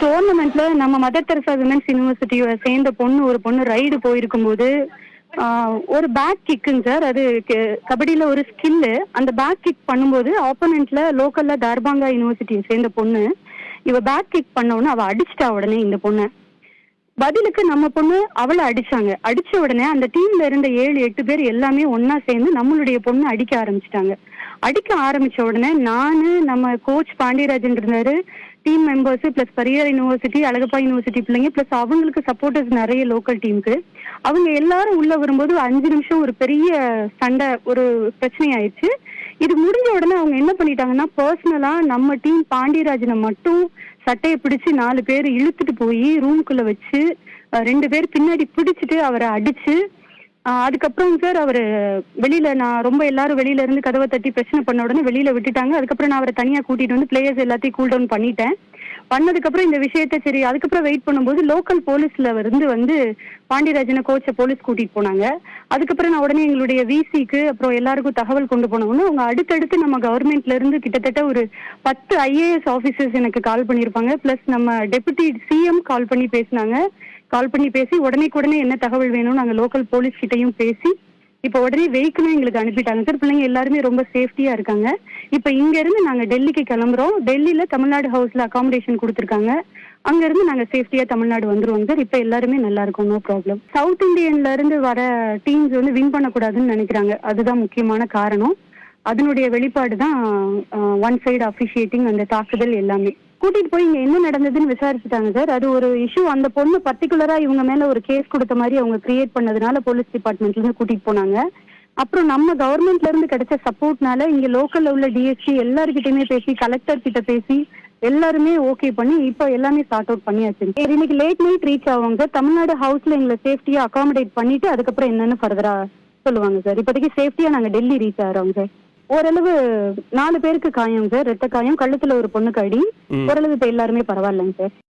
டோர்னமெண்ட்ல நம்ம mother Teresa women's யூனிவர்சிட்டியோட சேர்ந்த ஒரு பொண்ணு ரைடு போயிருக்கும்போது ஒரு பேக் கிக்குங்க சார். அது கபடியில ஒரு ஸ்கில்லு. அந்த பேக் கிக் பண்ணும்போது ஆப்போனன்ட்ல லோக்கல்ல தர்பாங்கா யூனிவர்சிட்டியை சேர்ந்த பொண்ணு இவ பேக் கிக் பண்ண அவ அடிச்சிட்டா உடனே இந்த பொண்ணு. பதிலுக்கு நம்ம பொண்ணு அவளை அடிச்சாங்க. அடிச்ச உடனே அந்த டீம்ல இருந்த 7-8 பேர் எல்லாமே ஒன்னா சேர்ந்து நம்மளுடைய பொண்ணு அடிக்க ஆரம்பிச்சிட்டாங்க. அடிக்க ஆரம்பிச்ச உடனே நானு, நம்ம கோச் பாண்டியராஜன் இருந்தாரு, team members plus barrier university, Alagappa university பிள்ளைங்க பிளஸ் அவங்களுக்கு சப்போர்ட்டர்ஸ் நிறைய லோக்கல் டீமுக்கு, அவங்க எல்லாரும் உள்ள வரும்போது 5 நிமிஷம் ஒரு பெரிய சண்டை, ஒரு பிரச்சனை ஆயிடுச்சு. இது முடிஞ்ச உடனே அவங்க என்ன பண்ணிட்டாங்கன்னா, பர்சனலா நம்ம டீம் பாண்டியராஜனை மட்டும் சட்டையை பிடிச்சு 4 பேர் இழுத்துட்டு போய் ரூம்குள்ள வச்சு 2 பேர் பின்னாடி பிடிச்சிட்டு அவரை அடிச்சு, அதுக்கப்புறம் சார் அவரு வெளியில, நான் ரொம்ப எல்லாரும் வெளியில இருந்து கதவை தட்டி பிரச்சனை பண்ண உடனே வெளியில விட்டுட்டாங்க. அதுக்கப்புறம் நான் அவரை தனியா கூட்டிட்டு வந்து பிளேயர்ஸ் எல்லாத்தையும் கூல் டவுன் பண்ணிட்டேன். பண்ணதுக்கப்புறம் இந்த விஷயத்த சரி அதுக்கப்புறம் வெயிட் பண்ணும்போது லோக்கல் போலீஸ்ல வந்து பாண்டியராஜனை கோச்சை போலீஸ் கூட்டிட்டு போனாங்க. அதுக்கப்புறம் நான் உடனே எங்களுடைய விசிக்கு அப்புறம் எல்லாருக்கும் தகவல் கொண்டு போனோம்னா அவங்க அடுத்தடுத்து நம்ம கவர்மெண்ட்ல இருந்து கிட்டத்தட்ட ஒரு 10 IAS ஆபீசர்ஸ் எனக்கு கால் பண்ணியிருப்பாங்க. பிளஸ் நம்ம டெபுட்டி சிஎம் கால் பண்ணி பேசினாங்க. கால் பண்ணி பேசி உடனே என்ன தகவல் வேணும் நாங்க லோக்கல் போலீஸ் கிட்டையும் பேசி இப்ப உடனே வெஹிக்கிளும் எங்களுக்கு அனுப்பிட்டாங்க சார். பிள்ளைங்க எல்லாருமே ரொம்ப சேஃப்டியா இருக்காங்க. இப்ப இங்க இருந்து நாங்க டெல்லிக்கு கிளம்புறோம். டெல்லியில தமிழ்நாடு ஹவுஸ்ல அகாமடேஷன் கொடுத்துருக்காங்க. அங்க இருந்து நாங்க சேஃப்டியா தமிழ்நாடு வந்துருவோம் சார். இப்ப எல்லாருமே நல்லா இருக்கும், நோ ப்ராப்ளம். சவுத் இந்தியன்ல இருந்து வர டீம்ஸ் வின் பண்ணக்கூடாதுன்னு நினைக்கிறாங்க. அதுதான் முக்கியமான காரணம். அதனுடைய வெளிப்பாடு தான் ஒன் சைடு அபிஷியேட்டிங், அந்த தாக்குதல் எல்லாமே. கூட்டிட்டு போய் இங்க என்ன நடந்ததுன்னு விசாரிச்சுட்டாங்க சார். அது ஒரு இஷ்யூ, அந்த பொண்ணு பர்டிகுலரா இவங்க மேல ஒரு கேஸ் கொடுத்த மாதிரி அவங்க கிரியேட் பண்ணதுனால போலீஸ் டிபார்ட்மெண்ட்ல இருந்து கூட்டிட்டு போனாங்க. அப்புறம் நம்ம கவர்மெண்ட்ல இருந்து கிடைச்ச சப்போர்ட்னால இங்க லோக்கல்ல உள்ள டிஎஸ்பி எல்லாருக்கிட்டையுமே பேசி, கலெக்டர் கிட்ட பேசி எல்லாருமே ஓகே பண்ணி இப்ப எல்லாமே சார்ட் அவுட் பண்ணியாச்சு. இன்னைக்கு லேட் நைட் ரீச் ஆவாங்க சார். தமிழ்நாடு ஹவுஸ்ல எங்களை சேஃப்டியா அகாமடேட் பண்ணிட்டு அதுக்கப்புறம் என்னன்னு ஃபர்தரா சொல்லுவாங்க சார். இப்போதைக்கு சேஃப்டியா நாங்க டெல்லி ரீச் ஆகிறோம் சார். ஓரளவு 4 பேருக்கு காயம் சார், ரத்த காயம், கழுத்துல ஒரு பொண்ணுக்கு அடி. ஓரளவு இப்ப எல்லாருமே பரவாயில்லைங்க சார்.